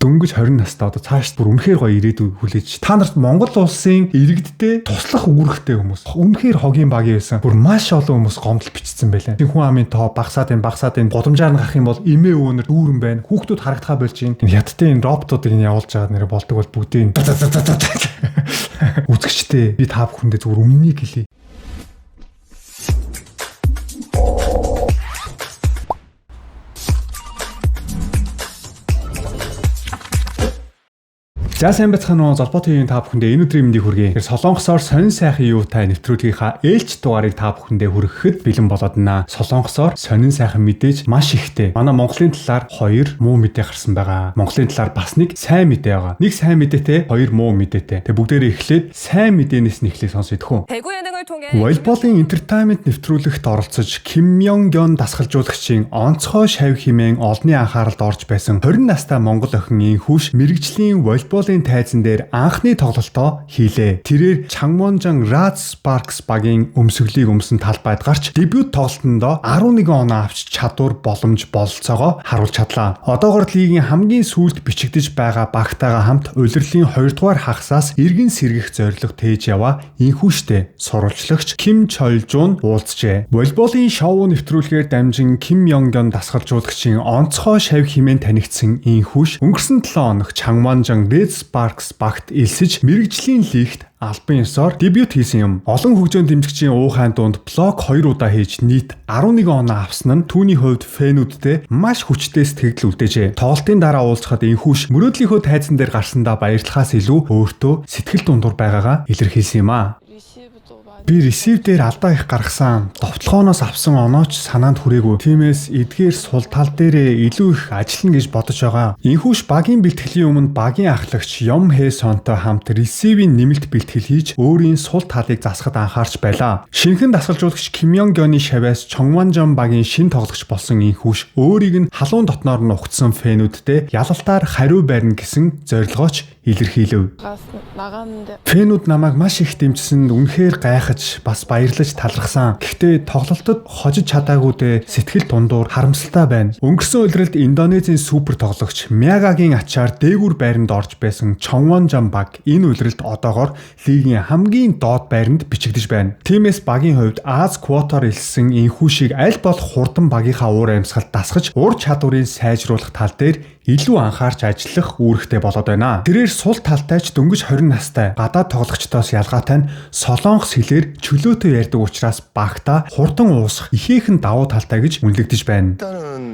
дөнгөж 20 настай одоо цааш бүр үнэхээр гоё ирээдүй хүлээж. Та нарт Монгол улсын иргэдтэй туслах үүрэгтэй хүмүүс. Үнэхээр хогийн багийн байсан. Бүр маш олон хүмүүс гомдол бичсэн байлаа. Хүн амын тоо багасаад энэ годамжаар нь гарах юм бол эмээ өвнөр дүүрэн байна. Хүүхдүүд харагдхаа болж байна. Ядтай энэ роботуудыг нь явуулж байгаа нэрэ болдог бол бүгдийн үзэгчтэй би та бүхэндээ зүгээр өмнөнийг хэлье. За сайн байцгаана уу золбот TV та бүхэндээ энэ өдрийн мэндийг хүргэе. Солонгосоор сонин сайхан юутай нэвтрүүлгийнхаа ээлж дугаарыг та бүхэндээ хүргэхэд бэлэн болоод байна. Солонгосоор сонин сайхан мэдээж маш ихтэй. Манай Монголын талаар 2 муу мэдээ гарсан байгаа. Монголын талаар бас нэг сайн мэдээ байгаа. Нэг сайн мэдээтэй, 2 муу мэдээтэй. Тэг бүгдээрээ эхлээд сайн мэдээнээс нь эхлэх сонсё идэх үү. Волейболын entertainment нэвтрүүлэгт оролцож Ким Йонг Гён дасгалжуулагчийн онцгой шавь хэмээн олонний анхааралд орж байсан 20 настай монгол охин Инхүш мэрэгжлийн волейболын тайзан дээр анхны тоглолтоо хийлээ. Тэрээр Чангвонжан Red Sparks багийн өмсгөлийг өмсөн талбайд гарч дебют тоглолтонд 11 оноо авч чадвар боломж бололцоогоо харуулж чадлаа. Одоогоор лигийн хамгийн сүүлд бичигдэж байгаа багтайгаа хамт улирлын 2 дугаар хагасаас иргэн сэргэх зорилго тээж яваа Инхүштэй сурвалжлагч Ким Чольжун уулзжээ. Волейболын шоу нэвтрүүлгээр дамжин Ким Йонг Гён дасгалжуулагчийн онцгой шавь хэмээн танигдсан Инхүш өнгөрсөн 7 хоног Чангвонжан Red Sparks багт элсэж мэрэгжлийн лигт албан ёсоор дебют хийсэн юм. Олон хөгжөөн дэмжигчийн уухайн дунд блок 2 удаа хийж нийт 11 оноо авсан нь түүний хувьд фэнүүдтэй маш хүчтэй сэтгэл үлдээжээ. Тоглолтын дараа уулзахад Инхүш мөрөөдлийнхөө тайзан дээр гарсандаа баярлахаас илүү өөртөө сэтгэл дундуур байгаагаа илэрхийлсэн юм а. Би ресив дээр алдаа их гаргасан. Довтлогооноос авсан онооч санаанд хүрээгүй. Тиймээс эдгээр сул тал дээрээ илүү их ажиллана гэж бодож байгаа. Инхүш багийн бэлтгэлийн өмнө багийн ахлагч Юм Хэ Сонтой хамт ресивийн нэмэлт бэлтгэл хийж өөрийн сул талыг засахад анхаарч байлаа. Шинэхэн дасгалжуулагч Ким Йонг Гёны шавьяас Чонгвонжон багийн шин тоглогч болсон Инхүш өөрийг нь халуун дотноор нь ухцсан фэнүүдтэй ялалтаар хариу барина гэсэн зорилгооч илэрхийлв. Фэнүүд намайг маш их дэмжсэнд үнэхээр гайхаж бас баярлаж талархсан. Гэхдээ тоглолтод хожиж чадаагүй дээ сэтгэл дундуур харамсалтай байна. Өнгөрсөн улиралд Индонезийн супер тоглогч Мягагийн ачаар дээгүүр байранд орж байсан Чонгвонжон баг энэ улиралд одоогоор лигийн хамгийн доод байранд бичигдэж байна. Тиймээс багийн хувьд Аз квотоор элсэн Инхүшийг аль болох хурдан багийнхаа уур амьсгалд дасгаж ур чадварыг сайжруулах тал дээр илүү анхаарч ажиллах үүрэгтэй болоод байна. Тэрээр сул талтай ч дөнгөж 20 настай гадаад тоглогчдоос ялгаатай нь солонгос хэлээр чөлөөтэй ярьдаг учраас багтаа хурдан уусах ихээхэн давуу талтай гэж үнэлэгдэж байна.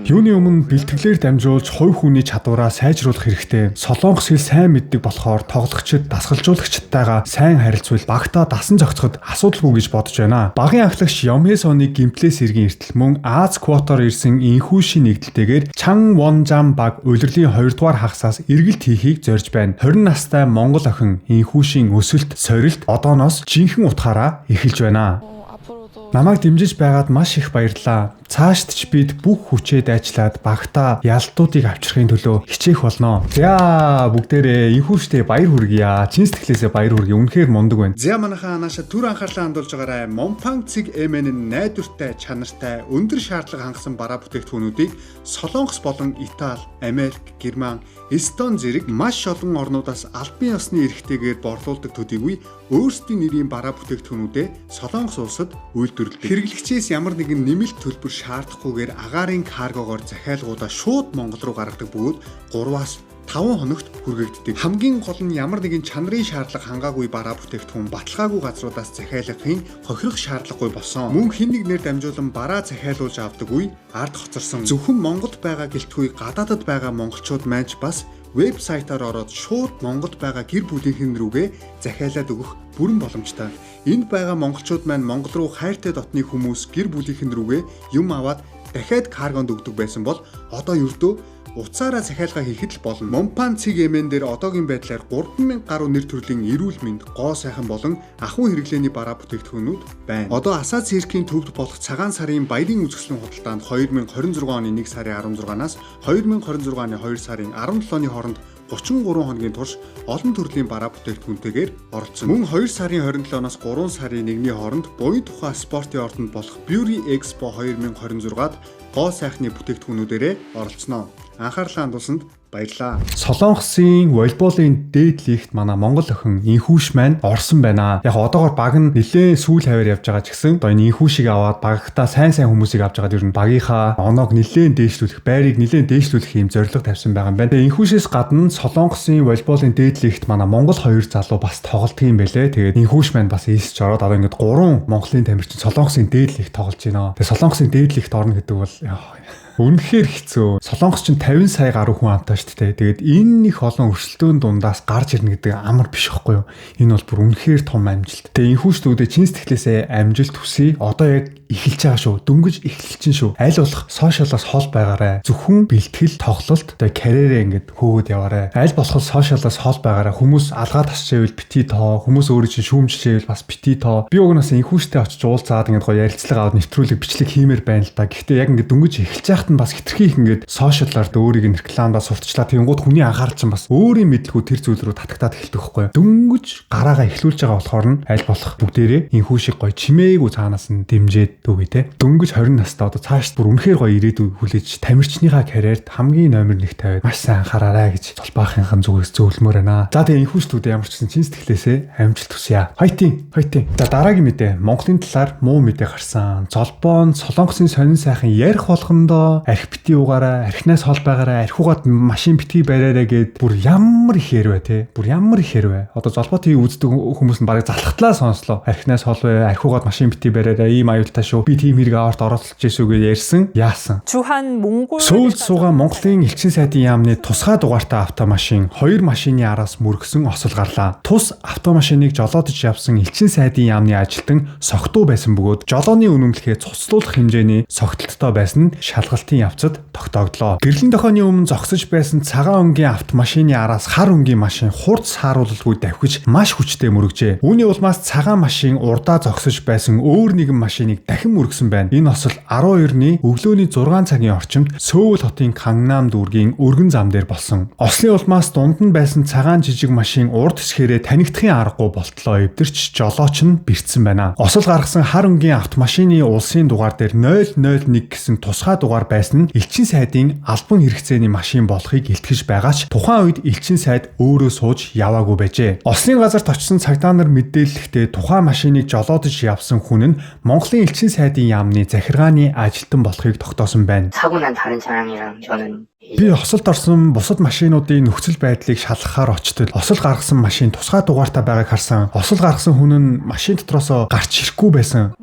Юуны өмнө бэлтгэлээр дамжуулж хувь хүний чадвараа сайжруулах хэрэгтэй. Солонгос хэл сайн мэддэг болохоор тоглогчид дасгалжуулагчдтайгаа сайн харилцвал багтаа дасан зохицоход асуудалгүй гэж бодож байна. Багийн ахлагч Юм Хэ Соныг гимплээс иргэн эртэл мөн Аз квотоор ирсэн Инхүшийн нэгдэлтэйгээр Чангвонжан баг улирлын 2 дугаар хагасаас эргэлт хийхийг зорж байна. 20 настай монгол охин Инхүшийн өсөлт, сорилт одооноос жинхэнэ утгаараа эхэлж байна. Намайг дэмжиж байгаад маш их баярлалаа. Цаашд ч бид бүх хүчээ дайчлаад багтаа ялтуудыг авчрахын төлөө хичээх болно. За бүгдээрээ Инхүштэй баяр хүргье. Чин сэтгэлээсээ баяр хүргье. Үнэхээр мундаг байна. За манайхаа нааша түр анхаарлаа хандуулж байгаарай. Момпан цэг эмэн найдвартай, чанартай, өндөр шаардлага хангасан бараа бүтээгдэхүүнүүдийг Солонгос болон Итали, Америк, Герман, Эстон зэрэг маш олон орнуудаас албан ёсны эрхтэйгээр борлуулдаг төдийгүй өөрсдийн нэрийн бараа бүтээгдэхүүнүүдээ Солонгос улсад үйлдвэрлэдэг. Хэрэглэгчээс ямар нэгэн нэмэлт төлбөр шаардахгүйгээр агаарын каргогоор захиалгуудаа шууд Монгол руу гаргадаг бөгөөд 3-аас 5 хоногт хүргэгддэг. Хамгийн гол нь ямар нэгэн чанарын шаардлага хангаагүй бараа бүтээгдэхүүн баталгаагүй газруудаас захиалгахын хохирох шаардлагагүй болсон. Мөн хэн нэгнээр дамжуулан бараа захиалуулж авдаг үе ард хоцорсон. Зөвхөн Монголд байгаа гэлтгүй гадаадад байгаа монголчууд маань ч бас вебсайтаар ороод шууд Монголд байгаа гэр бүлийнхэн рүүгээ захиалаад өгөх бүрэн боломжтой. Энд байгаа монголчууд маань Монгол руу хайртай дотны хүмүүс гэр бүлийнхэн рүүгээ юм аваад дахиад каргонд өгдөг байсан бол одоо ердөө уцаараа захиалга хийхэд л болно. Момпан цэг эмэн дээр одоогийн байдлаар 3000 гаруй нэр төрлийн эрүүл мэнд, гоо сайхан болон ахуй хэрэглээний бараа бүтээгдэхүүнүүд байна. Одоо Асаа циркийн төвд болох цагаан сарын баярын үзэсгэлэн худалдаанд 2026 оны 1 сарын 16-наас 2026 оны 2 сарын 17-ны хооронд 33 хоногийн турш олон төрлийн бараа бүтээгдэхүүнтэйгээр оролцсон. Мөн 2 сарын 27-оос 3 сарын 1-ний хооронд буян тухай спортын ордонд болох Beauty Expo 2026-ад гоо сайхны бүтээгдэхүүнүүдээрээ оролцсноо. Анхаарлаа хандуулсанд Баярлалаа. Солонгосын волейболын дээд лигт манай Монгол охин Инхүүш маань орсон байна. Яг одоогоор баг нь нэлээд сүүл хавар явж байгаа ч гэсэн одоо энэ Инхүүшийг аваад багтаа сайн хүмүүсийг авч байгаа ер нь багийнхаа оноог нэлээд дээшлүүлэх, байрыг нэлээд дээшлүүлэх юм зорилго тавьсан байгаа юм байна. Тэгээ Инхүүшээс гадна Солонгосын волейболын дээд лигт манай Монгол хоёр залуу бас тоглолт юм байлээ. Тэгээд Инхүүш маань бас эсэж ороод одоо ингээд 3 Монголын тамирчин Солонгосын дээд лигт тоглож байна. Тэгээ Солонгосын дээд лигт орно гэдэг бол үнэхээр хэцүү. Солонгос ч 50 сая гаруй хүн амтаа шүү дээ. Тэгээд энэ их олон өрсөлдөөн дундаас гарч ирнэ гэдэг амар биш байхгүй юу? Энэ бол бүр үнэхээр том амжилт. Тэгээ энэхүү студид чин сэтгэлээсээ амжилт хүсье. Одоо яг эхэлж байгаа шүү. Дөнгөж эхэлж чинь шүү. Аль болох сошиалаас хол байгаарай. Зөвхөн бэлтгэл, тоглолт, тэгээ карьерээ ингээд хөөгд яваарай. Аль болох сошиалаас хол байгаарай. Хүмүүс алгаа тасчихвэл бити тоо, хүмүүс өөрөө чинь шүүмжчихвэл бас бити тоо. Би угнаас энэхүүштэй очиж уулзаад ингээд гоё ярилцлага аваад нэвтрүүлэг бичлэг хиймээр байна л да. Гэхдээ яг ингээд дөнгөж эхэлж байхад нь бас хитрхи их ингээд сошиалаар өөрийг нь рекламдаа сурталчлаа. Тэнгууд хүний анхаарал чинь бас өөрийн мэдлгүй тэр зүйл рүү татагтаад эхэлдэг байхгүй юу? Дөнгөж гараагаа эхлүүлж байгаа болохоор нь аль болох бүгдээрээ энэхүүшиг гоё чимээгүй цаанаас нь дэмжээд дүүгээ те. Дөнгөж 20 настай одоо цааш бүр үнэхээр гоё ирээдүй хүлээж тамирчныхаа карьерт хамгийн номер 1 тавиад маш сайн анхаараарай гэж Цолбаахынхан зүгээс зөвлөмөр байна. За тэгээ энэхүүчдүүд ямар ч гэсэн чин сэтгэлээсээ амжилт хүсье. Файтинг. За дараагийн мэдээ Монголын талаар муу мэдээ гарсан. Цолбоон Солонгосын сонин сайхан ярих болгондоо арх бити угаараа, архинаас хол байгаараа, архиугаад машин битгий бариараа гэд бүр ямар их хэрвэ те. Бүр ямар их хэрвэ. Одоо Золбоо ТV үздэг хүмүүс нь барыг залхахлаа сонслоо. Архинаас хол бай, архиугаад машин битгий бариараа ийм аюултай шүү. Би тийм хэрэг аварт оролцож ийсүү гэж ярьсан. Яасан. Сөүлд суугаа Монголын элчин сайдын яамны тусгай дугаартай автомашин 2 машины араас мөргсөн осол гарлаа. Тус автомашиныг жолоодож явсан элчин сайдын яамны ажилтан согтуу байсан бөгөөд жолооны үнэмлэхээ цуцлуулах хэмжээний согтолттой байсан нь шалгалтын явцад тогтооглоо. Гэрлэн дохооны өмнө зогсож байсан цагаан өнгийн автомашины араас хар өнгийн машин хурц сааруулалгүй давхиж маш хүчтэй мөргөжээ. Үүний улмаас цагаан машин урдаа зогсож байсан өөр нэгэн машиныг дахин мөргсөн байна. Энэ осол 12-ны өглөөний 6 цагийн орчимд Сөүл хотын Кангнам дүүргийн өргөн зам дээр болсон. Ослын улмаас дунд нь байсан цагаан жижиг машин урд хэсгээрээ танигдахын аргагүй болтлоо. Эвдэрч жолооч нь бэрцсэн байна. Осол гаргасан хар өнгийн автомашины улсын дугаар дээр 001 гэсэн тусгай дугаар байсан нь элчин сайдын албан хэрэгцээний машин болохыг илтгэж байгаач тухайн үед элчин сайд өөрөө сууж яваагүй байжээ. Ослын газарт очсон цагдаа нар мэдээлэхдээ тухайн машиныг жолоодож явсан хүн нь Монголын элчин сайдын яамны захиргааны ажилтан болохыг тогтоосон байна. Би осолд орсон бусад машинуудын нөхцөл байдлыг шалгахаар очтод осол гаргасан машин тусгай дугаартай байгааг харсан. Осол гаргасан хүн нь машин дотроосоо гарч ирэхгүй байсан.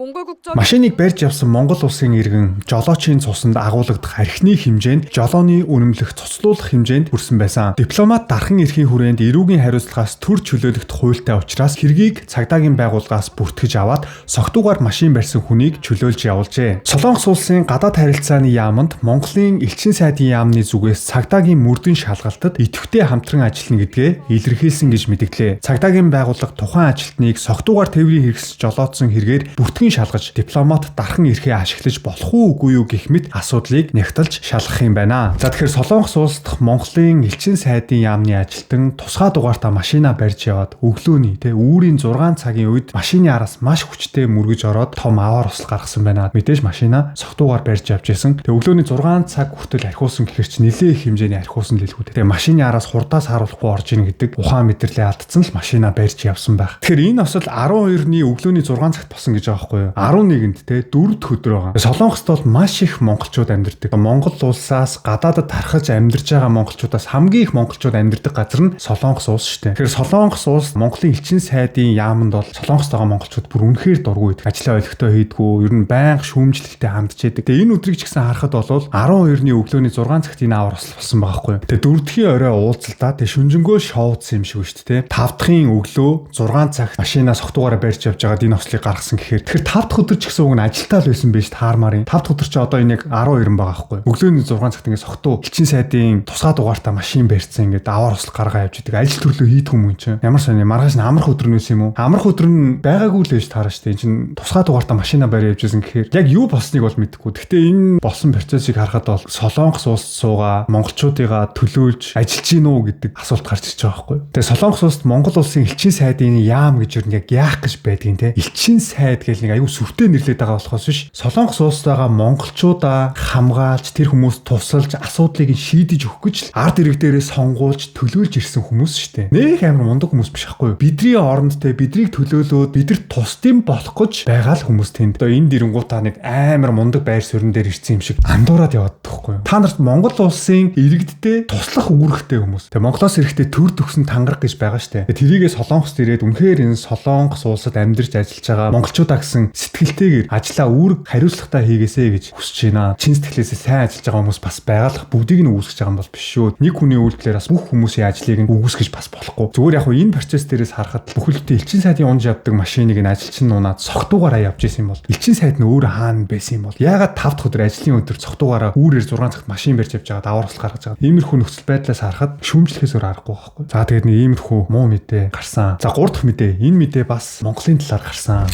Машиныг барьж явсан Монгол улсын иргэн жолоочийн цусанд агуулгадах архины хэмжээнд жолооны үнэмлэх цуцлуулах хэмжээнд хүрсэн байсан. Дипломат дархан эрхийн хүрээнд эрүүгийн хариуцлагаас төр чөлөөлөгдөх хуультай учраас хэргийг цагдаагийн байгууллагаас бүртгэж аваад согтуугаар машин барьсан хүнийг чөлөөлж явуулжээ. Солонгос улсын гадаад харилцааны яамд Монголын элчин сайдын яамны зүгээс цагдаагийн мөрдөн шалгалтад идэвхтэй хамтран ажиллана гэдгээ илэрхийлсэн гэж мэдгдлээ. Цагдаагийн байгууллага тухайн ажилтныг согтуугаар тээврийн хэрэгсэж жолоодсон хэрэгээр бүртгэн шалгаж дипломат дархан эрхээ ашиглаж болох уу үгүй юу гэх мэт асуудлыг нягтлж шалгах юм байна. За тэгэхээр Солонгос улс дахь Монголын элчин сайдын яамны ажилтан тусгай дугаартай машина барьж яваад өглөөний үүрийн 6 цагийн үед машины араас маш хүчтэй мөргөж ороод том аваар осол гаргасан байна. Мэдээж машина согтуугаар барьж явж байсан. Тэгээ өглөөний 6 цаг хүртэл архиусан гэхэр чинь нэлээ их хэмжээний архиусан л хэлгүй. Тэгээ машины араас хурдаас харуулахгүй орж ийн гэдэг ухаан мэдрэлээ алдсан л машина барьж явсан байх. Тэгэхээр энэ осол 12-ны өглөөний 6 цагт болсон гэж байгаа байхгүй юу? 11-нд 4-р өдөр байгаа. Солонгост бол маш их монголчууд амьдардаг. Монгол улсаас гадаадд тархаж амьдарч байгаа монголчуудаас хамгийн их монголчууд амьдардаг газар нь Солонгос улс шүү дээ. Тэгэхээр Солонгос улс Монголын элчин сайдын яамд бол Солонгост байгаа монголчууд бүр үнэхээр дургүй байдаг. Ажлаа олигтой хийдгүү, ер нь байнга шүүмжлэлтэй хандж яадаг. Тэгээ энэ өдрийг ч гэсэн харахад бол 12-ны өглөөний 6 цагт энэ аваар осол болсон байгаа байхгүй юу? Тэгээ 4-р орой уулзалтаа тэгээ шүнжэнгөө шоудсан юм шиг шүү дээ. 5 дахын өглөө 6 цагт машинаа согтуугаараа барьж явж байгаад энэ ослыг гаргасан гэхээр тэгэхээр 5 дахь өдөр ч гэсэн уг нь ажилтаа л байсан байж таармарын. 5 дахь өдөр чи одоо энэ яг 12 байгаа байхгүй юу? Өглөөний 6 цагт ингээд согтуу элчин сайдын тусгай дугаартай машин барьсан ингээд аваар осол гаргаа явж идэг. Ажил төрлөө хийдэг юм чинь. Ямар сони маргааш нь амрах өдөр нөөс юм уу? Амрах өдөр нь байгаагүй л байж таарна шүү дээ. Энэ чинь тусгай дугаартай машина барьж явж байсан гэхээр яг юу болсныг бол мэдэхгүй. Гэхдээ энэ болсон процессыг харахад бол Солонгос улс суугаа монголчуудыгаа төлөөлж ажиллаж гин үү гэдэг асуулт гарч ирж байгаа байхгүй юу. Тэгээ Солонгос улсад Монгол улсын элчин сайдын яам гэж юу яг яах гэж байдгийг те. Элчин сайд гэл нэг аюу сүртэй нэрлээд байгаа болохоос биш. Солонгос улсад байгаа монголчуудаа хамгаалж тэр хүмүүс тусалж асуудлыг шийдэж өгөх гэж ард ирэг дээрээ сонгуулж төлөөлж ирсэн хүмүүс шүү дээ. Нэх амар мундаг хүмүүс биш байхгүй юу. Бидний оронд те бидрийг төлөөлөөд бидэрт тусдим болох гэж байгаа л хүмүүс тэнд. Одоо энэ дэрэнгуутаа нэг амар мундаг байр суурин дээр ирсэн юм шиг андуураад яваад тахгүй юу. Та нарт Монгол улсын иргэдтэй туслах үүрэгтэй хүмүүс. Тэгээ Монголоос ирэхдээ төр төгсөн тангараг гэж байгаа шүү дээ. Тэрийгээ Солонгост ирээд үнэхээр энэ Солонгос улсад амьдарч ажиллаж байгаа монголчуудаа гэсэн сэтгэлтэйгээр ажлаа үүрэг хариуцлагатай хийгээсэй гэж хүсэж байна. Чин сэтгэлээсээ сайн ажиллаж байгаа хүмүүс бас байгалах бүгдийг нь үүсгэж байгаа юм бол биш шүү. Нэг хүний үйлдэлээр бас бүх хүмүүсийн ажлыг нь үүсгэж бас болохгүй. Зүгээр яг энэ процесс дээрээс харахад бүхэлдээ элчин сайдын унж явдаг машиныг нь ажилчин нунаад цогтуугаараа явж исэн юм бол элчин сайд нь өөр хаана байсан юм бол яагаад 5 дахь өдөр ажлын өдөр цогтуугаараа үүрээр 6 цагт машин барьж явж байгаа давааруулал гаргаж байгаа. Иймэрхүү нөхцөл байдлаас харахад шүүмжлэхээс өөр аргагүй байхгүй. За тэгээд нэг иймэрхүү муу мэдээ гарсан. За 3 дахь мэдээ. Энэ мэдээ бас Монголын талаар гарсан.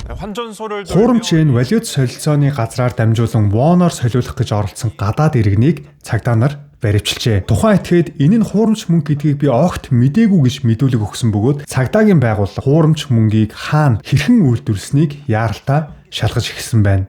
Хуурамчийн валют солилцооны газраар дамжуулан воноор солиулах гэж оролцсон гадаад иргэнийг цагдаа нар баривчилжээ. Тухайн этгээд энэ нь хуурамч мөнгө гэдгийг би огт мэдээгүй гэж мэдүүлэг өгсөн бөгөөд цагдаагийн байгууллага хуурамч мөнгийг хаана хэрхэн үйлдвэрлэснийг яаралтай шалгаж эхэлсэн байна.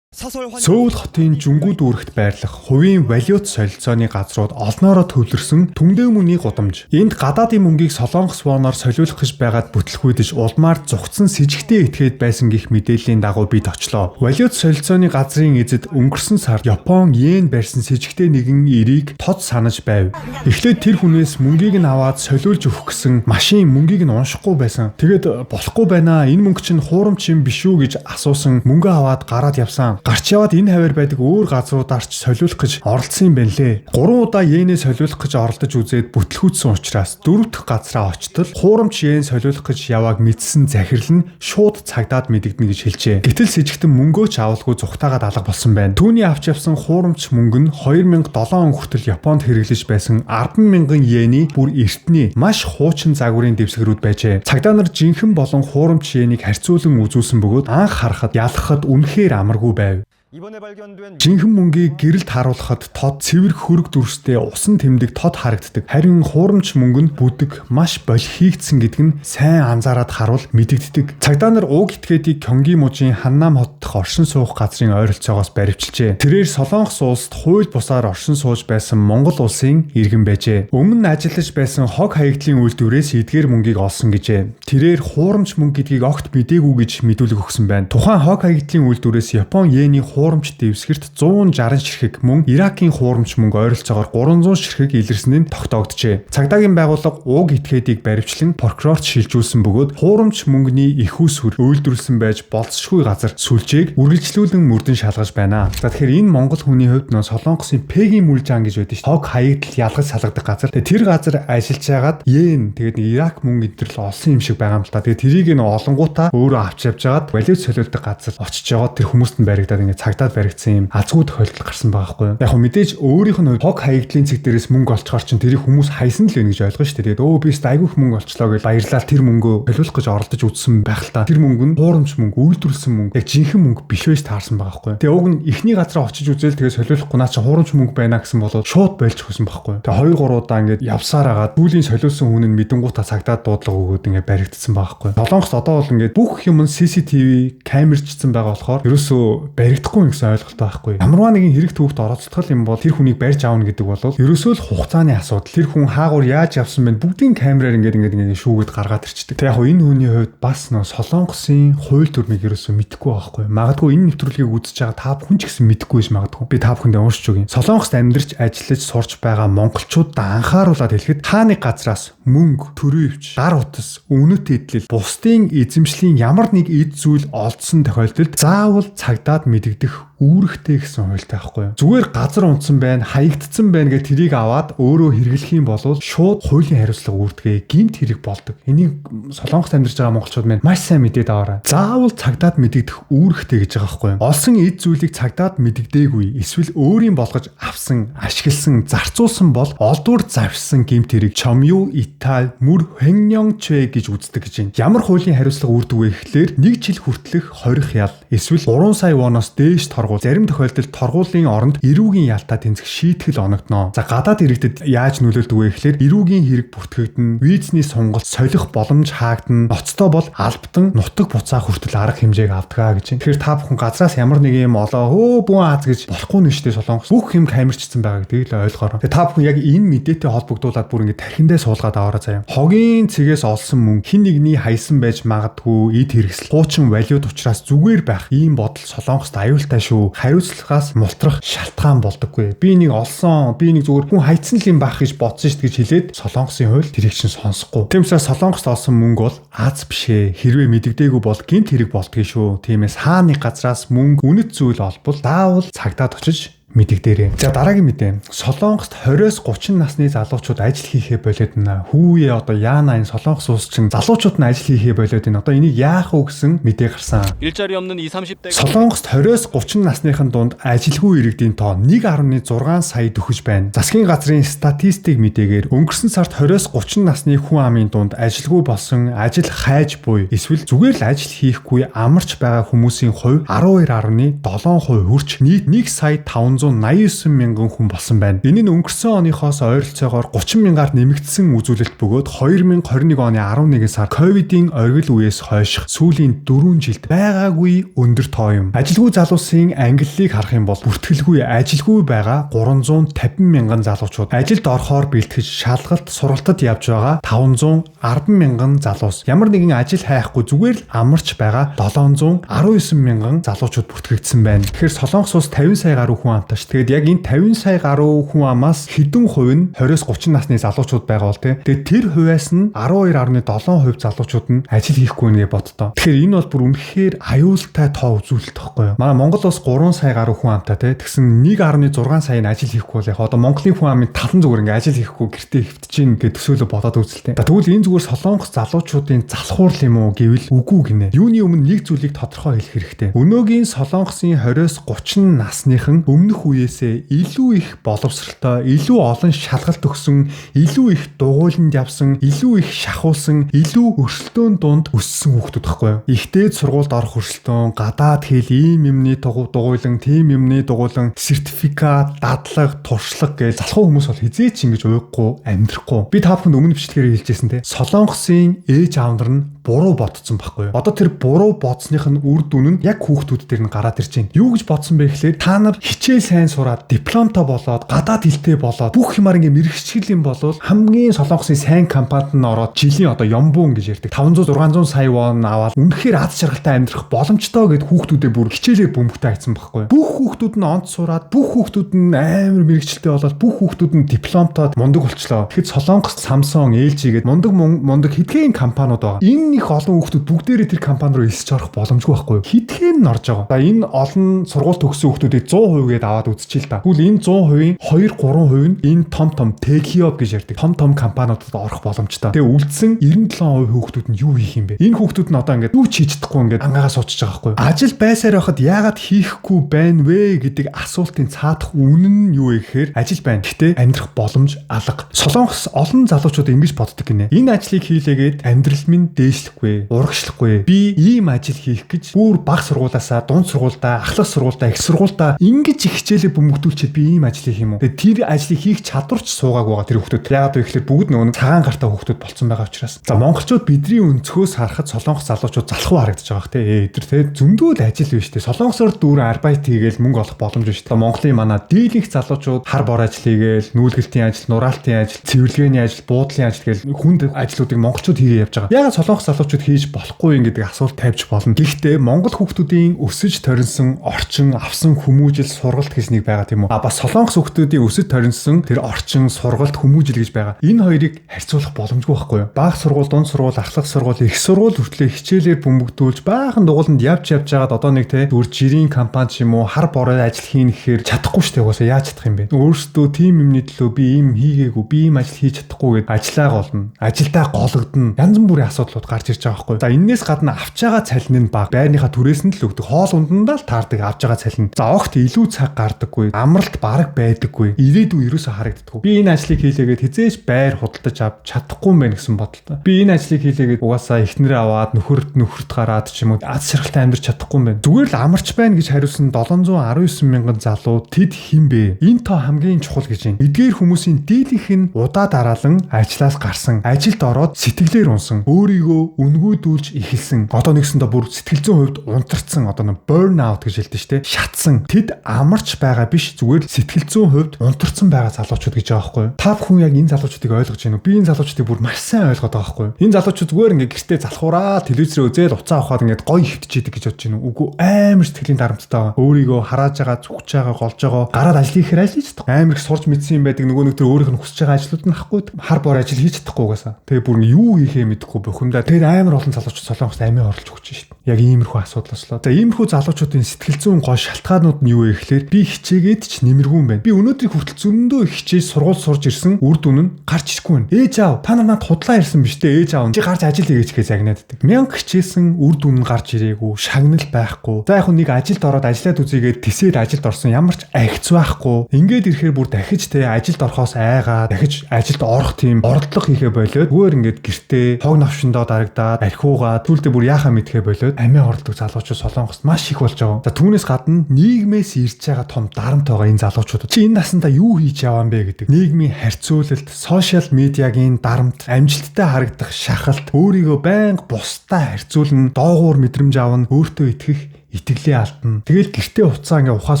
Сөүл хотын Жүнгүү дүүрэгт байрлах хувийн валют солилцооны газрууд олноороо төвлөрсөн түндэв мөний гудамж. Энд гадаадын мөнгийг солонгос воноор солиулах гэж байгаад бүтлгүйдэж улмаар зугцсан с сэжигтэй этгээд байсан гэх мэдээллийн дагуу бид очлоо. Валют солилцооны газрын эзэд өнгөрсөн сард Япон йен барьсан с сэжигтэй нэгэн эрийг тод санаж байв. Эхлээд тэр хүнээс мөнгийг нь аваад солиулж өгөх гэсэн машин мөнгийг нь уншихгүй байсан. Тэгээд болохгүй байна. Энэ мөнгө чинь хуурамч юм биш үү гэж асуусан. Мөнгө аваад гараад явсан. Гарч яваад энэ хавар байдаг өөр газруудаарч солиулах гэж оролдсон юм байна лээ. 3 удаа йенээ солиулах гэж оролдож үзээд бүтлгүүцсэн учраас 4 дахь газраа очтол хуурамч йен солиулах гэж явааг мэдсэн захирал нь шууд цагдаад мэдэгдэнэ гэж хэлжээ. Гэтэл с сэжигтэн мөнгөө ч авалгүй зүхтаагаад алга болсон байна. Түүний авч явсан хуурамч мөнгө нь 2007 он хүртэл Японд хэрэглэж байсан 10,000 йений бүр эртний маш хуучин загварын дэвсгэрүүд байжээ. Цагдаа нар жинхэнэ болон хуурамч йенийг харьцуулан үзүүлсэн бөгөөд анх харахад ялахад үнэхээр амаргүй байв. Жинхэнэ мөнгийг гэрэлд харуулхад тод цэвэр хөрөг дүрстэй усан тэмдэг тод харагддаг. Харин хуурамч мөнгө нь бүдэг маш болхийгдсэн гэдэг нь сайн анзаараад харуул мэдэгддэг. Цагдаа нар уг этгээдийг Кёнги мужийн Ханнам хот дахь оршин суух газрын ойролцоогоос баривчилжээ. Тэрээр Солонгос улсад хууль бусаар оршин сууж байсан Монгол улсын иргэн байжээ. Өмнө нь ажиллаж байсан хог хаягдлын үйлдвэрээс эдгээр мөнгийг олсон гэжээ. Тэрээр хуурамч мөнгө гэдгийг огт мэдээгүй гэж мэдүүлэг өгсөн байна. Тухайн хог хаягдлын үйлдвэрээс Япон йений хуурамч дэвсгэрт 160 ширхэг мөн Иракийн хуурамч мөнгө ойролцоогоор 300 ширхэг илэрсэн нь тогтоогджээ. Цагдаагийн байгууллага уг этгээдийг баривчлан прокурорт шилжүүлсэн бөгөөд хуурамч мөнгөний их усүр үйлдвэрлэсэн байж болцсошгүй газар сүлжээг үргэлжлүүлэн мөрдөн шалгаж байна. За тэгэхээр энэ Монгол хүний хувьд нөө Солонгосын Пегийн мүлжаан гэж байдаг шүү. Хог хаягдл ялгаж салгадаг газар. Тэгээ тэр газар ажиллаж байгаад йен тэгээд Ирак мөнгө өдрөл олсон юм шиг байгаа юм л та. Тэгээ тэрийг нөө олонгуудаа өөрөө авч явж байгаад валют солиулдаг газар очиж яваад тэр хүмүүст нь баригдаад ингэ цагдаад баригдсан юм азгүй тохиолдол гарсан байгаа байхгүй юу. Яг хөө мэдээж өөрийнх нь хог хаягдлын цэг дээрээс мөнгө олцохоор чинь тэрийг хүмүүс хайсан л байна гэж ойлгож штэ. Тэгээд өө би ч айгүйх мөнгө олчлоо гэж баярлал тэр мөнгөө солиулах гэж оролдож үзсэн байх л та. Тэр мөнгө нь хуурамч мөнгө, үйлдвэрлэсэн мөнгө, яг жинхэнэ мөнгө биш байж таарсан байгаа байхгүй юу. Тэгээ уг нь эхний газараа очиж үзэл тэгээ солиулахгүй наа чи хуурамч мөнгө байна гэсэн болоод шууд байлж өгсөн байхгүй юу. Тэгээ 2-3 удаа ингээд явсаар агаад түүлийн солиулсан хүн нь мэдэнгуутаа цагдаад дуудлага өгөөд ингээд баригдсан байгаа байхгүй юу. Солонгос одоо бол ингээд бүх юм нь CCTV камерчсан байгаа болохоор ерөөсөө баригдахгүй гэсэн ойлголт байхгүй. Ямарваа нэгэн хэрэг төвхт оролцох юм бол тэр хүнийг барьж аавна гэдэг бол ерөөсөө л хугацааны асуудал. Тэр хүн хаагур яаж явсан бэ? Бүгдийн камераар ингээд шүүгээд гаргаад ирчдэг. Тэг яг энэ хүний хувьд бас нөө Солонгосын хууль дүрмийг ерөөсөө мэдэхгүй байхгүй. Магадгүй энэ нэвтрүүлгийг үзэж байгаа та бүхэн ч гэсэн мэдэхгүй байж магадгүй. Би та бүхэндээ уушч өгье. Солонгост амьдарч ажиллаж сурч байгаа монголчуудад анхааруулад хэлэхэд хааны газраас мөнгө, төрөвч, гар утас, үнэт эдлэл, бусдын эзэмшлийн ямар нэг эд зүйл олдсон тохиолдолд заавал цагдаад мэдэгдэх үүрэгтэй гэсэн хуультай байхгүй юу. Зүгээр газар унтсан байна, хаягдсан байна гэж тэрийг аваад өөрөө хэрэглэх юм бол шууд хуулийн хариуцлага үүрдэгэ гэмт хэрэг болдог. Энийг Солонгост амьдарч байгаа монголчууд маань маш сайн мэдээд аваарай. Заавал цагдаад мэдэгдэх үүрэгтэй гэж байгаа байхгүй юу. Олсон эд зүйлийг цагдаад мэдэгдээгүй эсвэл өөрийн болгож авсан, ашигласан, зарцуулсан бол олдвор завшсан гэмт хэрэг чомью Итали мөр хэньёнгчвэ гэж үздэг гэж байна. Ямар хуулийн хариуцлага үүрдэг вэ гэхлээр 1 жил хүртэлх хорих ял эсвэл 3 сая воноос дээш торгох торгуул. Зарим тохиолдолд торгуулийн оронд эрүүгийн ялтаа тэнцэх шийтгэл оногдно. За гадаад иргэдэд яаж нөлөөлдөг вэ гэхээр эрүүгийн хэрэг бүртгэгдэн, визний сонголт солих боломж хаагдана. Ноцтой бол албатан нутаг буцаах хүртэл арга хэмжээг авдаг гэж. Тэгэхээр та бүхэн газраас ямар нэг юм олоо бүүн аз гэж болохгүй нь штэ Солонгос. Бүх юм камерчсан байгаа гэдгийг л ойлгоорой. Тэгээ та бүхэн яг энэ мэдээтэй холбогдуулаад бүр ингэ тархиндээ суулгаад аваарай заяа. Хогийн цэгээс олсон мөнгө хин нэгний хайсан байж магадгүй эд хэрэгсэл хуучин валют учраас зүгээр байх ийм бодол Солонгост аюултай шүү. Хариуцлагаас мултрах шалтгаан болдоггүй. Би нэг олсон, би нэг зүгээр хүн хайцсан л юм байх гэж бодсон шүү гэж хэлээд Солонгосын хууль тэрийг чинь сонсохгүй. Тийм учраас Солонгост олсон мөнгө бол аз биш ээ. Хэрвээ мэдэгдээгүй бол гинт хэрэг болдгий шүү. Тиймээс хааны газраас мөнгө үнэт зүйл олбол заавал цагдаад очиж мэдэгдээрээ. За дараагийн мэдээ. Солонгост 20-с 30 насны залуучууд ажил хийхээ болоод байна. Хүүе одоо яана энэ Солонгос улс чинь залуучууд нь ажил хийхээ болоод байна. Одоо энийг яах вэ гэсэн мэдээ гарсан. 일자리 없는 20-30대 Солонгост 20-с 30 насныхан дунд ажилгүй иргэдийн тоо 1.6 сая төхөж байна. Засгийн газрын статистик мэдээгээр өнгөрсөн сард 20-с 30 насны хүн амын дунд ажилгүй болсон, ажил хайж буй эсвэл зүгээр л ажил хийхгүй амарч байгаа хүмүүсийн хувь 12.7% хүрч нийт 1 сая 589 мянган хүн болсон байна. Энэ нь өнгөрсөн оныхоос ойролцоогоор 30 мянгаар нэмэгдсэн үзүүлэлт бөгөөд 2021 оны 11 сард ковидын оргил үеэс хойш сүүлийн 4 жилд байгаагүй өндөр тоо юм. Ажилгүй залуусын ангиллыг харах юм бол бүртгэлгүй ажилгүй байгаа 350 мянган залуучууд, ажилд орохоор бэлтгэж шалгалт, сургалтад явж байгаа 510 мянган залуус, ямар нэгэн ажил хайхгүй зүгээр л амарч байгаа 719 мянган залуучууд бүртгэгдсэн байна. Тэгэхээр Солонгос улс 50 сая гаруй хүн амташ. Тэгээд яг энэ 50 сая гаруй хүн амаас хэдэн хувь нь 20-с 30 насны залуучууд байгаа бол тий. Тэгээд тэр хувиас нь 12.7% залуучууд нь ажил хийхгүй нэ боддоо. Тэгэхээр энэ бол бүр үнэхээр аюултай тоо үзүүлэлт тахгүй юу? Манай Монгол улс 3 сая гаруй хүн амтай тий. Тэгсэн 1.6 сая нь ажил хийхгүй бол яг одоо Монголын хүн амын талан зүгээр ингээ ажил хийхгүй гэртээ хэвтчихин гэдэг төсөөлө бодоод үзэлтэй. Тэгвэл энэ зүгээр Солонгос залуучуудын залхуурл юм уу гэвэл үгүй гинэ. Юуны өмнө нэг зүйлийг тодорхой хэлэх хэрэгтэй. Өнөөгийн Солонгосын 20-с 30 насныхан өмнөх үеэсээ илүү их боловсралтай, илүү олон шалгалт өгсөн, илүү их дугуйланд явсан, илүү их шахуулсан, илүү өрсөлдөөн дунд өссөн хүүхдүүд байхгүй юу? Ихтэй сургуульд орох өрсөлдөөн, гадаад хэл, ийм юмны дугуйлан, тийм юмны дугуйлан, сертификат, дадлаг, туршлага гэж залхуу хүмүүс бол хизээч ингэж уйггүй, амьдрахгүй. Би та бүхэнд өмнө бичлэгээр хэлжсэн те. Солонгосын ээж аав нар нь буруу бодсон байхгүй юу? Одоо тэр буруу бодсных нь үр дүн нь яг хүүхдүүд дээр нь гараад ирж байна. Юу гэж бодсон бэ гэхлээр та нар хичээл сайн сураад, дипломтой болоод, гадаад хэлтэй болоод, бүх юмар ингээ мэрэгчл юм болвол хамгийн Солонгосын сайн компанид нь ороод жилийн одоо Ямбуун гэж ярьдаг 500-600 сая вон аваад үнэхээр аз жаргалтай амьдрах боломжтой гэд хүүхдүүдэд бүр хичээлээ бөмбөгтэй хайцсан байхгүй юу? Бүх хүүхдүүд нь онц сураад, бүх хүүхдүүд нь амар мэрэгчлээ болоод, бүх хүүхдүүд нь дипломтой мундаг болчлоо. Тэгэхэд Солонгос Samsung, LG гээд мундаг хэдхэн компаниуд байгаа. Энэ их олон хүүхдүүд бүгдээрээ тэр компани руу элсэж орох боломжгүй байхгүй юу? Хэдхэн нь орж байгаа. За энэ олон сургууль төгссөн хүүхдүүдийг 100% гээд аваад үзчихэл та. Тэгвэл энэ 100%-ийн 2-3% нь энэ том Techhub гэж ярьдаг том компаниудад орох боломжтой. Тэгээ үлдсэн 97% хүүхдүүд нь юу хийх юм бэ? Энэ хүүхдүүд нь одоо ингээд юу ч хийж чадахгүй ингээд ангаагаас суудчихж байгаа байхгүй юу? Ажил байсаар байхад яагаад хийхгүй байна вэ гэдэг асуултын цаадах үнэн нь юу вэ гэхээр ажил байна. Гэхдээ амьдрах боломж алга. Солонгос олон залуучууд ингэж боддог гинэ. Энэ ажлыг хийлээгээд амьдрал минь дээшлэхгүй, урагшлахгүй. Би ийм ажил хийх гэж бүр бага сургуулаасаа, дунд сургуультай, ахлах сургуультай, их сургуультай ингэж их хичээлээ бөмбөгдүүлчихэд би ийм ажил хийх юм уу? Тэгээ тэр ажлыг хийх чадварч суугаагүй байгаа тэр хүүхдүүд. Яагаад вэ гэхээр бүгд нөгөө цагаан гартаа хүүхдүүд болцсон байгаа учраас. За монголчууд бидний өнцгөөс харахад Солонгос залуучууд залхуу харагдаж байгаа хэ. Тэр зөндөө л ажил биш үү? Солонгосоор дүүрэн арбайт хийгээл мөнгө олох боломж биш. Монголын манай дийлэнх залуучууд хар бор ажил хийгээл, нүүлгэлтийн ажил, нураалтын ажил, цэвэрлэгээний ажил, буудлын ажил гэл хүнд ажлуудыг монголчууд хийгээ явж байгаа. Яагаад Солонгос залуучууд хийж болохгүй юм гэдэг асуулт тавьж болно. Гэхдээ монгол хүүхдүүдийн өсөж торинсон орчин, авсан хүмүүжил, сургалт гэснийг байгаа тийм үү? Бас Солонгос хүүхдүүдийн өсөж торинсон тэр орчин, сургалт, хүмүүжил гэж байгаа. Энэ хоёрыг харьцуулах боломжгүй байхгүй юу? Бага сургууль, дунд сургууль, ахлах сургууль, их сургууль хүртлээр хичээлээр бөмбөгдүүлж баахан дугууланд явж жагаад одоо нэг те зүгээр жирийн компани ч юм уу хар бороо ажил хийн гэхээр чадахгүй шүү дээ. Угаасаа яаж чадах юм бэ? Өөрөөсөө тийм юмны төлөө би ийм хийгээгүй, би ийм ажил хийж чадахгүй гэд ажиллаа голно. Ажилдаа гологдно. Янз бүрийн асуудлууд гарч ирж байгаа байхгүй. За энээс гадна авч байгаа цалин нь бага. Байрныхаа түрээс нь л өгдөг. Хоол ундандаа л таардаг авч байгаа цалин. За огт илүү цаг гардаггүй. Амралт бараг байдаггүй. Ирээдүй ерөөсө харагддаггүй. Би энэ ажлыг хийлээгээд хизээж байр худалдаж авч чадахгүй юм байна гэсэн бодолтой. Би энэ ажлыг хийлээгээд угаасаа эхнэрээ аваад нөхөрт гараад ч юм уу аз жаргалтай амьдарч чадахгүй юм байна. Зүгээр л амарч байна гэж хариулсан 719 мянган залуу тэд хин бэ? Энэ тоо хамгийн чухал гэж байна. Эдгээр хүмүүсийн дийлэнх нь удаа дараалан ажлаас гарсан, ажилд ороод сэтгэлээр унсан, өөрийгөө үнгүүдүүлж эхэлсэн. Одоо нэгсэндээ бүр сэтгэл зүйн хувьд унтарсан, одоо нэг burn out гэж хэлдэг шүү дээ. Шатсан. Тэд амарч байгаа биш, зүгээр сэтгэл зүйн хувьд унтарсан байгаа залуучууд гэж байгаа байхгүй юу? Та бүхэн яг энэ залуучуудыг ойлгож байна уу? Би энэ залуучуудыг бүр маш сайн ойлгоод байгаа байхгүй юу? Энэ залуучууд зүгээр ингээ гэртээ залхуураа телевизээр үзээд уцаа авахад ингээ гоё хөвтчихэд гэж бодож байна уу? Үгүй амар сэтгэлийн дарамттай байгаа. Өөрийгөө харааж байгаа, зүгж байгаа, голж байгаа, гараад ажил хийхээр ажил хийж чадахгүй. Амар их сурч мэдсэн юм байдаг. Нөгөө нэг төр өөрийнх нь хүсэж байгаа ажлууд нь ахгүй. Хар бор ажил хийж чадахгүй угаасаа. Тэгээ бүр юу хийхээ мэдэхгүй бухимдаа. Тэгээд амар олон залуучууд Солонгост амиа орлож өгч шít. Яг иймэрхүү асуудал ослоо. За иймэрхүү залуучуудын сэтгэл зүйн гол шалтгаанууд нь юу вэ гэхээр би хичээгээд ч нэмэргүй юм байна. Би өнөөдрийг хүртэл зөндөө хичээж сургууль сурж ирсэн үр дүн нь гарч ирэхгүй байна. Ээж аав та надад худлаа ирсэн биз дээ. Ээж аав чи гарч ажил хийгээч гэж загнааддаг. Мянга хичээсэн үр дүн нь гарч ирээгүй, шагнал байхгүй. За яг нэг ажилд ороод ажиллаад үзийгээд тисээд ажилд орсон ямар ч агц байхгүй. Ингээд ирэхээр бүр дахиж ажилд орохоос айгаад дахиж ажилд орох тийм оролдлого хийхэ болоод зүгээр ингээд гэртээ хог навшиндоо дарагдаад архиугаад түлдээ бүр яхаа мэдхэ болоод амиа ордог залуучууд Солонгост маш их болж байгаа. За түүнээс гадна нийгмээс ирж байгаа том дарамт байгаа энэ залуучууд чи энэ насандаа юу хийж яваа юм бэ гэдэг нийгмийн харьцуулалт, сошиал медиагийн дарамт, амжилттай харагдах шахалт, өөрийгөө байнга бусдаа харьцуулна, доогуур мэдрэмж авна, өөртөө итгэх итгэлээ алдна. Тэгэл гэртээ уцаа ингээ ухаа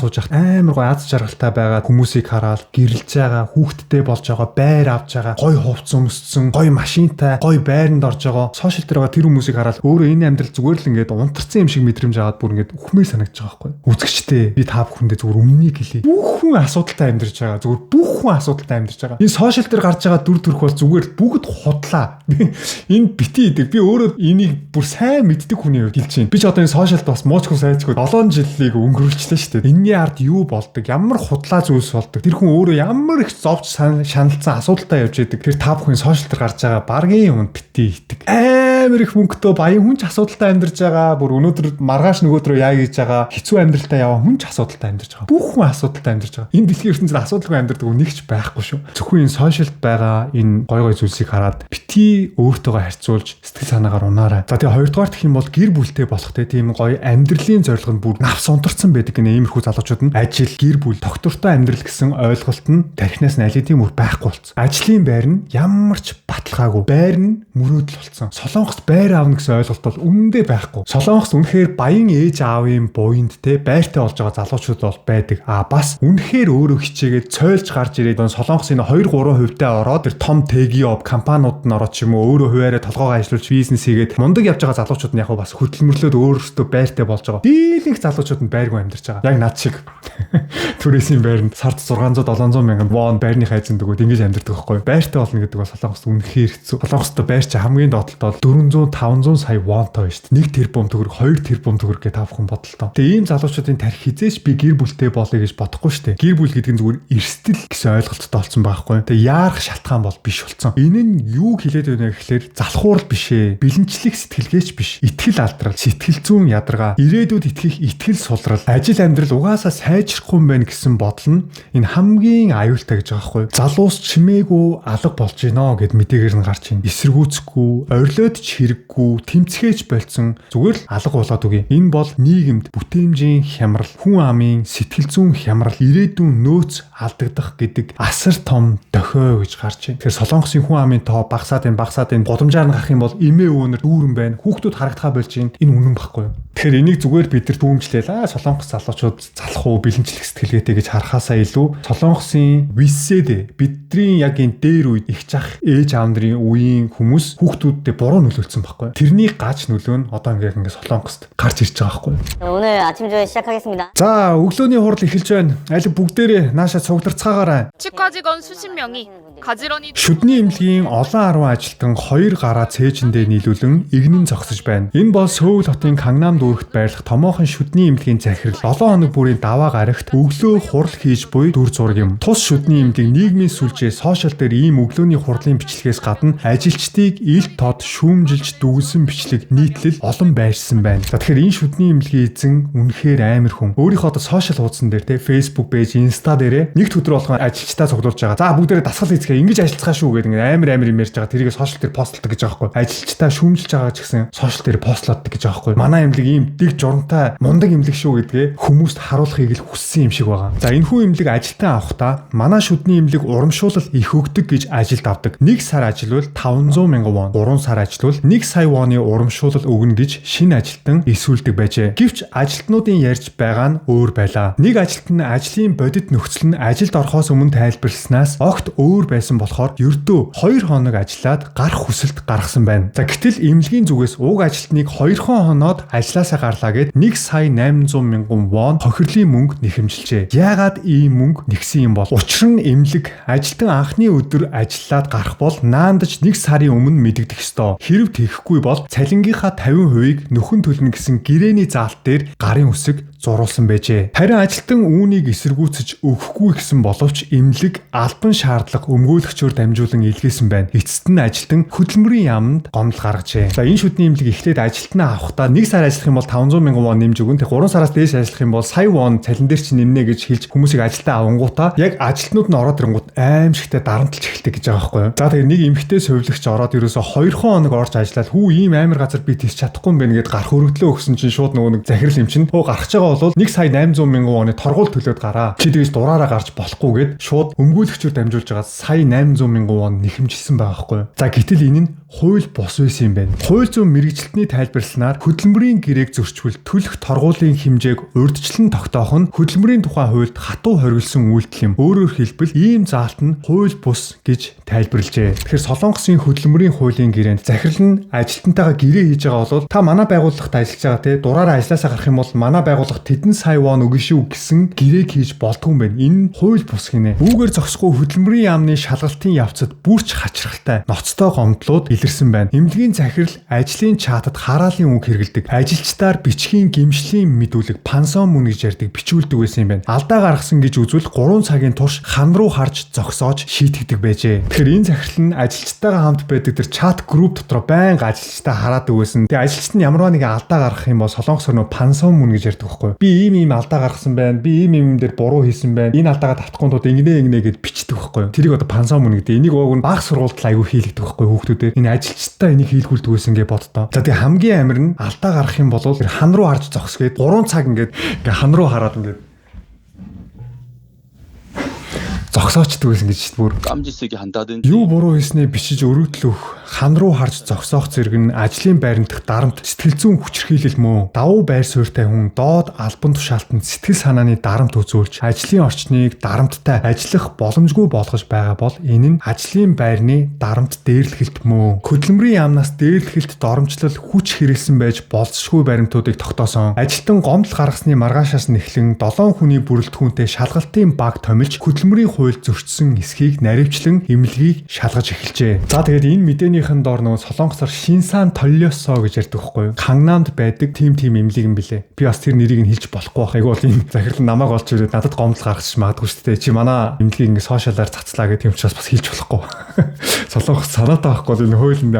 сууж хахад амар гой аз жаргалтай байгаа хүмүүсийг хараад гэрэлж байгаа, хүүхдтэй болж байгаа, байр авж байгаа, гой хувцс өмссөн, гой машинтай, гой байранд орж байгаа, сошиал дээр байгаа тэр хүмүүсийг хараад өөрөө энэ амьдрал зүгээр л ингээд унтарсан юм шиг мэдрэмж аваад бүр ингээд үхмээр санагдаж байгаа байхгүй. Үзэгчтэй би та бүхэндээ зүгээр өмнөнийг хэлье. Бүх хүн асуудалтай амьдарч байгаа. Зүгээр бүх хүн асуудалтай амьдарч байгаа. Энэ сошиал дээр гарч байгаа дүр төрх бол зүгээр бүгд худлаа. Энэ бити идэг. Би өөрөө энийг бүр сайн мэддэг хүний хувьд хэлж байна. Би ч одоо энэ сошиалд бас муучгүй сайжгүй 7 жилийг өнгөрүүлчихлээ шүү дээ. Энэний ард юу болдог? Ямар худлаа зүйлс болдог? Тэр хүн өөрөө ямар их зовж шаналцсан асуудалтай явж идэг. Тэр та бүхэн сошиал дээр гарч байгаа баргийн юмд бити идэг. Амар их мөнгөтэй баян хүн ч асуудалтай амьдарч байгаа. Бүр өнөөдөр маргааш нөгөөдрөө яа хийж байгаа? Хэцүү амьдралтай яваа хүн ч асуудалтай амьдарч байгаа. Бүх хүн асуудалтай амьдарч байгаа. Энэ дэлхийн ертөнцид асуудалгүй амьдардаг хүн нэг ч байхгүй шүү. Зөвхөн энэ сошиалд байгаа энэ гой гой зүйлсийг хараад бити өөртөөгөө харьцуулж сэтгэл санаагаар унаарай. За тэгээ хоёрдугаар гэх юм бол гэр бүлтэй болох тийм гоё амьдралын зорилго нь бүр навс унтарсан байдаг гэнэ иймэрхүү залуучууд нь ажил, гэр бүл, доктортой амьдрал гэсэн ойлголт нь тархинаас нь аль хэдийн мөр байхгүй болсон. Ажлын байр нь ямар ч баталгаагүй, байр нь мөрөөдөл болсон. Солонгост байр аавна гэсэн ойлголт бол үнэндээ байхгүй. Солонгост үнэхээр баян ээж аавын буйнд байртай болж байгаа залуучууд бол байдаг. Бас үнэхээр өөрөө хичээгээд цойлж гарч ирээд Солонгосын 2-3% ороод тэр том тегиоп компаниуд нь ороод ч юм уу өөрөө хуваараа толгоогоо ажиллуулж бизнес хийгээд мундаг явж байгаа залуучууд нь яг бас хөдөлмөрлөөд өөрсдөө байртай болж байгаа. Дийлэнх залуучууд нь байргүй амьдарч байгаа. Яг над шиг түрээсийн байранд сард 600-700 мянган вон байрны хайзанд өгөөд ингэж амьдардаг байхгүй. Байртай болно гэдэг бол Солонгост үнэхээр хэцүү. Солонгост байр чи хамгийн доотлолт бол 400-500 сая вонтой шүү дээ. 1 тэрбум төгрөг, 2 тэрбум төгрөг гэж та бүхэн бодлоо. Тэгээ ийм залуучуудын тарих хизээч би гэр бүлтэй болъё гэж бодохгүй шүү дээ. Гэр бүл гэдэг нь зүгээр эрсдэл гэсэн ойлголттой болсон байхгүй. Тэгээ яарах шалтгаан бол биш болсон. Энэ нь юу хэлээд байна гэхээр залхуурал биш ээ. Бэлэнчлэх сэтгэлгээч биш. Итгэл алдрал, сэтгэл зүйн ядаргаа, ирээдүйд итгэх итгэл сулрал, ажил амьдрал угаасаа сайжрахгүй юм байна гэсэн бодол нь энэ хамгийн аюултай гэж байгаа байхгүй. Залуус чимээгүй алга болж гинэ гэд мэдээгээр нь гарч ийн. Эсэргүүцэхгүй, орилоод ч хэрэггүй, тэмцгээж болцсон зүгээр л алга болоод үгүй. Энэ бол нийгэмд бүтээмжийн хямрал, хүн амын сэтгэл зүйн хямрал, ирээдүйн нөөц алдагдах гэдэг асар том дохио гэж гарч ийн. Тэгэхээр Солонгосын хүн амын тоо багасаад энэ голомжаар нь гарах юм бол эмээ өвөнөр дүүрэн байна. Хүүхдүүд харагдахаа болж ийн. Энэ үнэн баггүй юу? Тэгэхээр энийг зүгээр бид нар түүмжлээл Солонгос залуучууд залах уу бэлэнчлэх сэтгэлгээтэй гэж харахаасаа илүү Солонгосын виссэд бидний яг энэ дээр үед их жах ээж аав нарын үеийн хүмүүс хүүхдүүдтэй буруу нөлөөлсөн байхгүй. Тэрний гаж нөлөө нь одоо ингээд Солонгост гарч ирж байгаа байхгүй. 오늘 아침 조회 시작하겠습니다. За өглөөний хурал эхэлж байна. Аль бүгдээрээ нааша цугларцгаагаарай. 치과 직원 수십 명이 가지런히 Шүдний эмнэлгийн олон 10 ажилтан 2 гараа цээжиндээ нийлүүлэн игнэн зогсож байна. Энэ бол Сөүл хотын Кангнам өөрөгт байрлах томоохон шүдний эмнэлгийн захирал 7 хоног бүрийн даваа гарагт өглөө хурал хийж буй дүр зураг юм. Тус шүдний эмнэлэг нийгмийн сүлжээ сошиал дээр ийм өглөөний хурлын бичлэгээс гадна ажилчдыг ил тод шүүмжилж дүгнсэн бичлэг нийтлэл олон байршсан байна. За тэгэхээр энэ шүдний эмнэлгийн эзэн үнэхээр амар хүн. Өөрийнхөө одоо сошиал хуудсан дээр те Facebook пэйж, Insta дээрээ нэгд өдөр болгон ажилчдаа цуглуулж байгаа. За бүгдээрээ дасгал хийцгээ ингэж ажиллацгаа шүү гэдэг ингээд амар юм ярьж байгаа. Тэрийг сошиал дээр постлдог гэж байгаа байхгүй. Ажилчдаа шүүмжилж байгаа ч гэсэн сошиал дээр постлооддаг гэж байгаа байхгүй. Манай эмнэлэг ийм дэг журамтай мундаг эмнэлэг шүү гэдгээ хүмүүст харуулахыг л хүссэн юм шиг байгаа. За энэхүү эмнэлэг ажилтан авахдаа манай шүдний эмнэлэг урамшуулал их өгдөг гэж ажилд авдаг. 1 сар ажиллавал 500 мянган вон, 3 сар ажиллавал 1 сая воны урамшуулал өгнө гэж шинэ ажилтан эсвүүлдэг байжээ. Гэвч ажилтнуудын ярьж байгаа нь өөр байлаа. Нэг ажилтан ажлын бодит нөхцөл нь ажилд орохоос өмнө тайлбарласнаас огт өөр байсан болохоор ердөө 2 хоног ажиллаад гарах хүсэлт гаргасан байна. За гэтэл эмнэлгийн зүгээс уг ажилтныг 2 хоноод ажилласаа гарлаа гэд 1 сая 800 мянган вон хохирлын мөнгө нэхэмжилжээ. Яагаад ийм мөнгө нэгсэн юм бол? Учир нь эмнэлэг ажилтан анхны өдөр ажиллаад гарах бол наандаж 1 сарын өмнө мэдэгдэх ёстой. Хэрв тэгэхгүй бол цалингийнхаа 50%-ийг нөхөн төлнө гэсэн гэрээний заалт дээр гарын үсэг зуруулсан байжээ. Харин ажилтан үүнийг эсэргүүцэж өгөхгүй гэсэн боловч эмнэлэг албан шаардлага өмгөөлөгчөөр дамжуулан илгээсэн байна. Эцэст нь ажилтан хөдөлмөрийн яамд гомдол гаргажээ. За энэ шүдний эмнэлэг эхлээд ажилтнаа авахдаа 1 сар ажиллах юм бол 500 мянган вон нэмж өгнө. Тэг 3 сараас дээш ажиллах юм бол сая вон цалин дээр чи нэмнэ гэж хэлж хүмүүсийг ажилдаа авангуудаа яг ажилтнууд нь ороод ирэнгүүт аимшигтай дарамтлж эхэлдэг гэж байгаа байхгүй юу. За тэгээ нэг эмэгтэй совилогч ороод ерөөсө 2 хоног орж ажиллаад хүү ийм амар газар би тийс чадахгүй юм байна гэд гарах өргөдлөө өгсөн чинь шууд нөгөө нэг захирал юм чинь гарах байгаа бол 1 сая 800 мянган воны торгуул төлөөд гараа. Чи тэгж дураараа гарч болохгүй гэд шууд өмгөөлөгчөөр дамжуулж байгаа сая 800 мянган вон нэхэмжилсэн байгаа байхгүй юу. За гэтэл энэ нь хууль бус байсан юм байна. Хууль зүйн мэрэгжилтний тайлбарласнаар хөдөлмөрийн гэрээг зөрчвөл төлөх торгуулийн хэмжээг урьдчилан тогтоох нь хөдөлмөрийн тухай хуульд хатуу хоригдсан үйлдэл юм. Өөрөөр хэлбэл ийм заалт нь хууль бус гэж тайлбарлажээ. Тэгэхээр Солонгосын хөдөлмөрийн хуулийн гэрээнд захирал нь ажилтнтайгаа гэрээ хийж байгаа бол та манай байгууллагт ажиллаж байгаа те дураараа ажилласаа гарах юм бол манай байгууллага тэдэн сая вон өгнө шүү гэсэн гэрээг хийж болдгүй юм байна. Энэ нь хууль бус гинэ. Үүгээр зогсохгүй хөдөлмөрийн яамны шалгалтын явцад бүрч хачирхалтай ноцтой гомдлууд илэрсэн байна. Эмнэлгийн захирал ажлын чатад хараалын үг хэрэгэлдэг. Ажилчдаар бичгийн гимшлийн мэдүүлэг пансон мөн гэж ярьдаг бичүүлдэг байсан юм байна. Алдаа гаргасан гэж үзвэл 3 цагийн турш хан руу харж зогсоож шийтгдэг байжээ. Тэгэхээр энэ захирал нь ажилчтайгаа хамт байдаг тэр чат групп дотор байнга ажилчтай хараадаг байсан. Тэгээ ажилчид нь ямарваа нэгэн алдаа гаргах юм бол солонгосоор нөө пансон мөн гэж ярьдаг байхгүй. Би ийм алдаа гаргасан байна. Би ийм дээр буруу хийсэн байна. Энэ алдаагаа татахгүй тул ингэнэ гэд бичдэг байхгүй. Тэрийг одоо пансон мөн гэдэг. Энийг ууг нь баг сургуульд аягүй хийлэгдэг байхгүй хүүхдүүдээр. Энэ ажилчтай энийг хийлгүүлдэг байсан гэж боддоо. За тэгээ хамгийн амар нь алдаа гарах юм бол хан руу харж зогсгээд 3 цаг ингээд хан руу хараад ингээд зогсоочдөг байсан гэж бүр 깜지색이 한다든지 юу буруу хийснээ бичиж өргөдөл өгөх хан руу харж зогсоох зэрэг нь ажлын байранд дарамт сэтгэл зүйн хүчирхийлэл мөн давуу байр суурьтай хүн доод албан тушаалтанд сэтгэл санааны дарамт үзүүлж ажлын орчныг дарамттай ажиллах боломжгүй болгож байгаа бол энэ нь ажлын байрны дарамт дээрлэхэлт мөн хөдөлмөрийн яамнаас дээрлэхэлт доромжлол хүч хэрэглэсэн байж болцсохгүй баримтуудыг тогтоосон ажилтан гомдол гаргасны маргаашаас нэхлэн 7 хүний бүрэлдэхүүнтэй шалгалтын баг томилж хөдөлмөрийн хууль зөрчсөн эсхийг наривчлан эмнэлгийг шалгаж эхэлжээ. За тэгээд энэ мэдээнийхэн доор нөгөө солонгосоор Шинсан Толлиосо гэж ярьдаг байхгүй юу? Кангнамд байдаг тим эмнэлэг юм билэ. Би бас тэр нэрийг нь хэлж болохгүй байх. Айгуул энэ захирал намайг олж ирээд надад гомдол гаргаж магадгүй шүү дээ. Чи манай эмнэлгийг ингээ сошиалаар цацлаа гэх юм учраас бас хэлж болохгүй. Солонгос санаатай байхгүй энэ хуулинд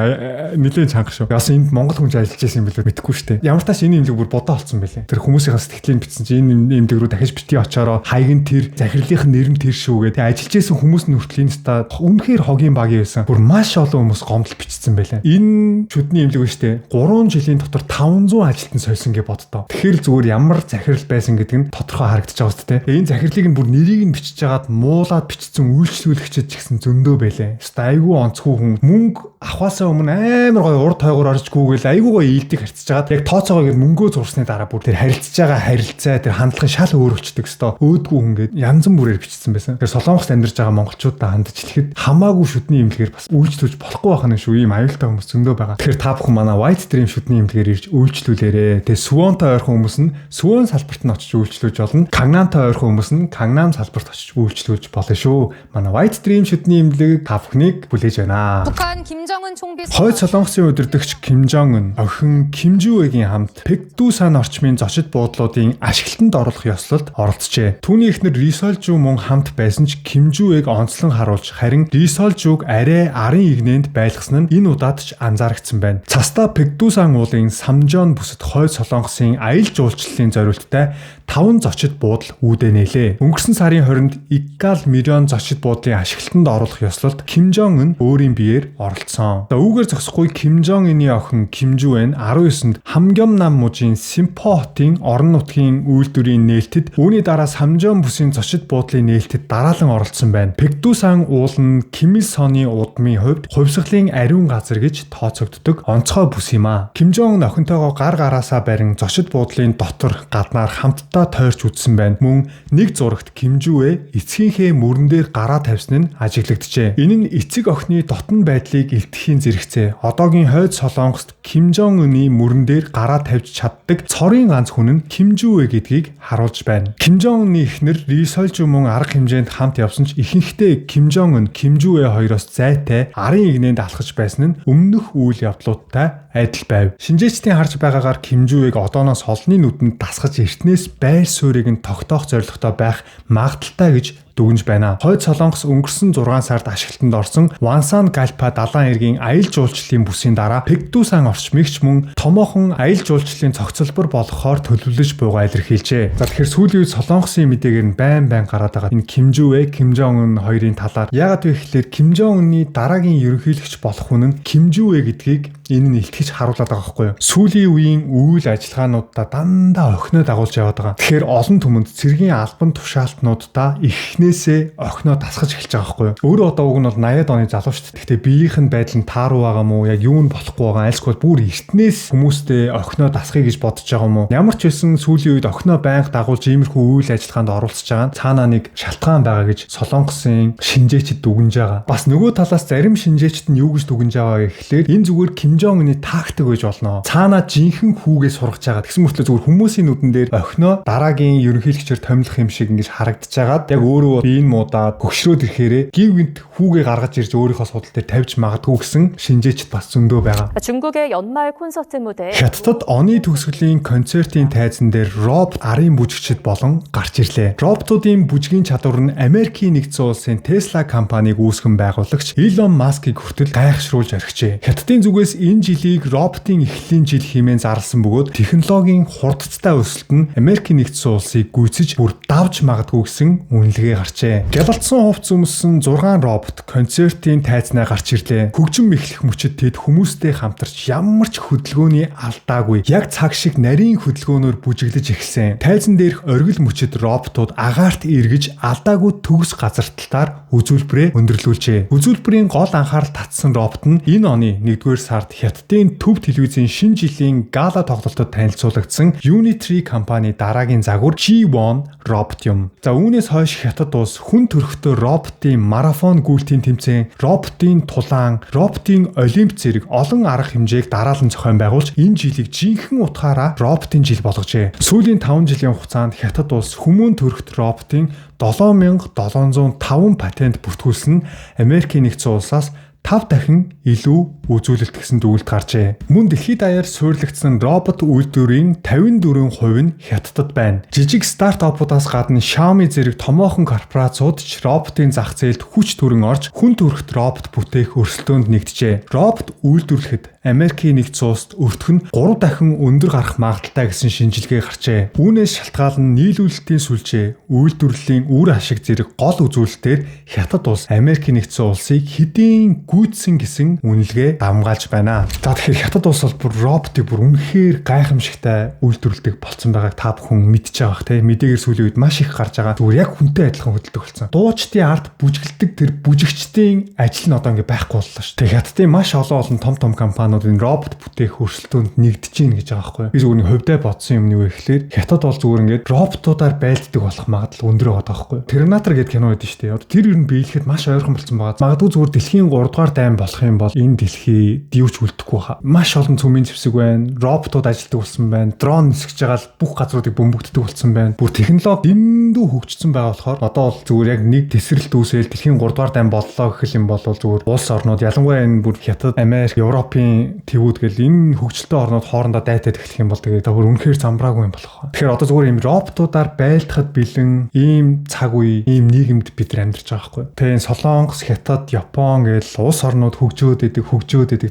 нэлээд чанга шүү. Бас энд монгол хүн ажиллаж байсан юм билээ мэдэхгүй шүү дээ. Ямар тааш энэ эмнэлэг бүр бодоо олцсон байлээ. Тэр хүмүүсийн сэтгэлийг бичсэн чи энэ эмнэлэг рүү дахиж бити очоороо хайгын тэр захирлынх нь нэр нь тэр шүү гэдэг ажиллаж байсан хүмүүс нь хүртэл энэ ста үнэхээр хогийн багийн байсан. Бүр маш олон хүмүүс гомдол бичсэн байлаа. Энэ шүдний эмнэлэг ба штэ 3 жилийн дотор 500 ажилтан сольсон гэж боддоо. Тэгэхээр зүгээр ямар захирал байсан гэдэг нь тодорхой харагдаж байгаа үст те. Энэ захирлыг нь бүр нэрийг нь бичиж жагаад муулаад бичсэн үйлчлүүлэгчид ч гэсэн зөндөө байлаа. Өст айгүй онцгүй хүн мөнгө авахаасаа өмнө амар гоё урд тойгоор орж гүгээл айгүй гоё ийдэг харьцаж жагаад яг тооцоогоо мөнгөө зурсны дараа бүр тэр харилцаж байгаа харилцаа тэр хандлагын шал өөрчлөгдөг өстөө өөдгүү хүн гээд янз бүрээр бичсэн байсан. Тэр солонгост амьдарч байгаа монголчуудаа хандаж хэлэхэд хамаагүй шүдний эмнэлгээр бас үйлчлүүлж болохгүй байх нь шүү. Ийм аюултай хүмүүс зөндөө байгаа. Тэгэхээр та бүхэн манай White Dream шүдний эмнэлгээр ирж үйлчлүүлээрэ. Тэгээ Suwon-тай ойрхон хүмүүс нь Suwon салбарт нь очиж үйлчлүүлж болно. Gangnam-тай ойрхон хүмүүс нь Gangnam салбарт очиж үйлчлүүлж болно шүү. Манай White Dream шүдний эмнэлэг та бүхнийг хүлээж байна. 북한 김정은 총비 Хойд Солонгосын удирдагч Ким Жон Ын охин Ким Жуэгийн хамт Пэкдусан орчмын зочид буудлуудын ашиглалтанд оруулах ёслолд оролцжээ. Түүний эхнэр Ри Соль Жу мөн хамт байсан ч Ким Жуэг онцлон харуулж харин Ри Соль Жуг арай арын игнэнд байлгасан нь энэ удаад ч анзаарэгдсэн байна. Цастаа Пэкдусан уулын Самжон бүсэд хойд Солонгосын аялал жуулчлалын зориулттай 5 зочид буудал үүдэнэлээ. Өнгөрсөн сарын 20-нд Иггал миллион зочид буудлын ашиглалтанд оруулах ёслолд Ким Жон Ын өөрийн биеэр оролцсон. За үүгээр зогсохгүй Ким Жон Ыны охин Ким Жуэн 19-нд Хамгёмнам мужийн Симпо хотын орон нутгийн үйлдвэрийн нээлтэд үүний дараа Самжон бүсийн зочид буудлын нээлтэд дараалан оролцсон байна. Пэкдусан уул нь Ким Ил Соны удмын хувьд хувьсгалын ариун газар гэж тооцогддог онцгой бүс юм а. Ким Жон Ын охинтойгоо гар гараасаа барин зочид буудлын дотор гаднаар хамтдаа тойрч үзсэн байна. Мөн нэг зурагт Ким Жуэ эцгийнхээ мөрөн дээр гараа тавьсан нь ажиглагджээ. Энэ нь эцэг охины дотн байдлыг илтгэхийн зэрэгцээ. Одоогийн хойд Солонгост Ким Жон Ыны мөрөн дээр гараа тавьж чаддаг цорын ганц хүн нь Ким Жуэ гэдгийг харуулж байна. Ким Жон Ыны эхнэр Ри Соль Жу мөн арга хэмжээнд хамт явсан ч ихэнхдээ Ким Жон Ын Ким Жуэ хоёроос зайтай арын игнэнд алхаж байсан нь өмнөх үйл явдлуудтай адил байв. Шинжээчдийн харж байгаагаар Ким Жуэг одооноос холны нүдэнд дасгаж эртнээс байр суурийг нь тогтоох зорилготой байх магадaltaй гэж дүгнж байна. Хойд Солонгос өнгөрсөн 6 сард ашиглалтанд орсон Вансан Галпа далайн эргийн аялал жуулчлалын бүсийн дараа Пэкдусан орчмыг ч мөн томоохон аялал жуулчлалын цогцлбор болгохоор төлөвлөж буйгаа илэрхийлжээ. За тэгэхээр сүүлийн үед Солонгосын мэдээгээр нь байн гараад байгаа энэ Ким Жуэ, Ким Жон Ын хоёрын талаар яагаад вэ гэхээр Ким Жон Ыны дараагийн ерөнхийлөгч болох хүн нь Ким Жуэ гэдгийг энэ нь илтгэж харуулдаг байгаа байхгүй юу? Сүүлийн үеийн үйл ажиллагаануудаа дандаа охиноо дагуулж яваад байгаа. Тэгэхээр олон түмэнд цэргийн албан тушаалтнуудаа эхнээсээ охиноо дасгаж эхэлж байгаа байхгүй юу? Өөрөө одоо уг нь бол 80-аад оны залуу шүү дээ. Гэхдээ биеийнх нь байдал нь тааруу байгаа мó, яг юу нь болохгүй байгаа, айлсгүй бүр эртнээс хүмүүстэй охиноо дасгая гэж бодож байгаа мó. Ямар ч байсан сүүлийн үед охиноо байнга дагуулж иймэрхүү үйл ажиллагаанд оролцож байгаа нь цаанаа нэг шалтгаан байгаа гэж Солонгосын шинжээчид дүгнж байгаа. Бас нөгөө талаас зарим шинжээчид нь юу гэж дүгнж байгаа гэхлээр энэ зүгээр Ким Жон Ыны тактик байж болно. Цаанаа жинхэнэ хүүгээ сургаж байгаа. Тэгсэн мөртлөө зүгээр хүмүүсийн нүдэн дээр охиноо дараагийн ерөнхийлөгчөөр томилох юм шиг ингэж харагдаж байгаад яг өөрөө биеийн муудаад гөгшрөөд ирэхээрээ гів гинт хүүгээ гаргаж ирж өөрийнхөө судал дээр тавьж магадгүй гэсэн шинжээчд бас зөндөө байгаа. 중국의 연말 콘서트 무대 Хятадд оны төгсгөлийн концертын тайзан дээр робот арын бүжигчид болон гарч ирлээ. Роботуудын бүжгийн чадвар нь Америкийн нэгдсэн улсын Tesla компанийг үүсгэн байгуулагч Elon Musk-ыг хүртэл гайхшруулж орхижээ. Хятадын зүгээс энэ жилийг роботын эхлэлийн жил хэмээн зарласан бөгөөд технологийн хурдтай өсөлт нь Америкийн нэгдсэн улсыг гүйцэж бүр давж магадгүй гэсэн үнэлгээ гарчээ. Гялалцсан хувцас өмссөн 6 робот концертын тайзнаа гарч ирлээ. Хөгжим эхлэх мөчид тэд хүмүүстэй хамтарч ямар ч хөдөлгөөний алдаагүй яг цаг шиг нарийн хөдөлгөөнөөр бүжиглэж эхэлсэн. Тайзан дээрх оргил мөчид роботууд агаарт эргэж алдаагүй төгс газарталтаар үзүүлбэрээ өндөрлүүлжээ. Үзүүлбэрийн гол анхаарал татсан робот нь энэ оны 1-р сард Хятадын төв телевизийн шинэ жилийн гала тоглолтод танилцуулагдсан Unitree компани дараагийн загвар G1 робот юм. За үүнээс хойш Хятад улс хүн төрхтөө роботын марафон гүйлтийн тэмцээн, роботын тулаан, роботын олимп зэрэг олон арга хэмжээг дараалан зохион байгуулж энэ жилийг жинхэнэ утгаараа роботын жил болгожээ. Сүүлийн 5 жилийн хугацаанд Хятад улс хүмүүн төрхт роботын 7705 патент бүртгүүлсэн нь Америкийн нэгдсэн улсаас 5 дахин илүү үзүүлэлт гэсэн дүгнэлт гарчээ. Мөн дэлхийд даяар суйрлагдсан робот үйлдвэрийн 54% нь Хятадд байна. Жижиг стартапуудаас гадна Xiaomi зэрэг томоохон корпорациуд ч роботын зах зээлд хүч түрэн орж хүн төрхт робот бүтээх өрсөлдөөнд нэгджээ. Робот үйлдвэрлэхэд Америкийн нэгдсэн улсад өртөх нь 3 дахин өндөр гарах магадaltaй гэсэн шинжилгээ гарчээ. Үүнээс шалтгаалan нийлүүлэлтийн сүлжээ, үйлдвэрлэлийн үр ашиг зэрэг гол үзүүлэлтээр Хятад улс Америкийн нэгдсэн улсыг хэдийн гүйцсэн гэсэн үнэлгээ давмгаалж байна. За тэгэхээр Хятад улс бол бүр роботыг бүр үнэхээр гайхамшигтай үйлдвэрлэдэг болсон байгааг та бүхэн мэдж байгаа бах тийм. Мэдээгээр сүүлийн үед маш их гарч байгаа. Зүгээр яг хүнтэй адилхан хөдөлдөг болсон. Дуучдын ард бүжгэлдэг тэр бүжигчдийн ажил нь одоо ингээ байхгүй боллоо шүү. Тэгээ Хятадын маш олон том компаниуд энэ робот бүтээх өрсөлдөөнд нэгдэж гин гэж байгаа байхгүй юу. Би зүгээр хувьдаа бодсон юм нь юу вэ гэхээр Хятад бол зүгээр ингээд роботуудаар байлддаг болох магадлал өндөр байгаа байхгүй юу. Терминатор гэдэг кино байдаг шүү дээ. Одоо тэр ер нь биелэхэд маш ойрхон болсон байгаа. Магадгүй зүгээр дэлхийн 3 дугаар дайн болох юм бол энэ дэлхий дэлхий дивж үлдэхгүй хаа. Маш олон цөмийн зэвсэг байна. Роботууд ажилтдаг болсон байна. Дрон нисгэж байгаа л бүх газруудыг бөмбөгддөг болсон байна. Бүр технологи дэндүү хөгжсөн байгаа болохоор одоо бол зүгээр яг нэг тесрэлт үүсэл дэлхийн 3 дугаар дайн боллоо гэх юм бол зүгээр улс орнууд ялангуяа энэ бүр Хятад, Америк, Европын твүүд гэл энэ хөгжилтэй орнууд хоорондоо дайтаад эхлэх юм бол тэгээд бүр үнэхээр замбраагүй юм болох. Тэгэхээр одоо зүгээр ийм роботуудаар байлдахад бэлэн ийм цаг үе, ийм нийгэмд бид нар амьдарч байгаа байхгүй. Тэгээ энэ Солонгос, Хятад, Япон гэл улс орнууд хөгжөөд идэг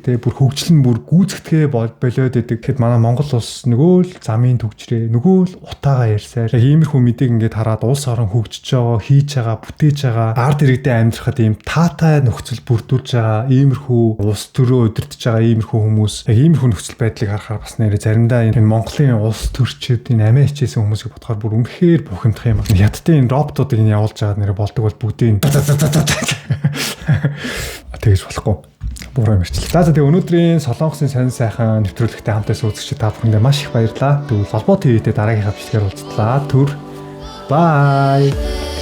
те бүр хөгжил нь бүр гүйцэтгэе болоод идэг. Тэгэхэд манай Монгол улс нөгөө л замын төгжрээ, нөгөө л утаагаа ярьсаар иймэрхүү мэдээг ингээд хараад улс орон хөгжиж байгаа, хийж байгаа, бүтээж байгаа, ард иргэдээ амьдрахад ийм таатай нөхцөл бүрдүүлж байгаа, иймэрхүү улс төрөө удирдах байгаа иймэрхүү хүмүүс яг иймэрхүү нөхцөл байдлыг харахаар бас нэрээ заримдаа энэ Монголын улс төрчид энэ амиа хичээсэн хүмүүсийг бодохоор бүр үнэхээр бухимдах юм. Хятадын энэ роботуудыг энэ явуулж байгаа нэрээ болдог бол бүгдийг тэгэж болохгүй. Буруу юм ярьчлаа. За тэгээ өнөөдрийн Солонгосын сонин сайхан нэвтрүүлэгтээ хамтаа үзэгч та бүхэндээ маш их баярлалаа. Тэгвэл холбоо ТV-тэй дараагийнхаа бичлэгээр уулзтлаа. Түр. Bye.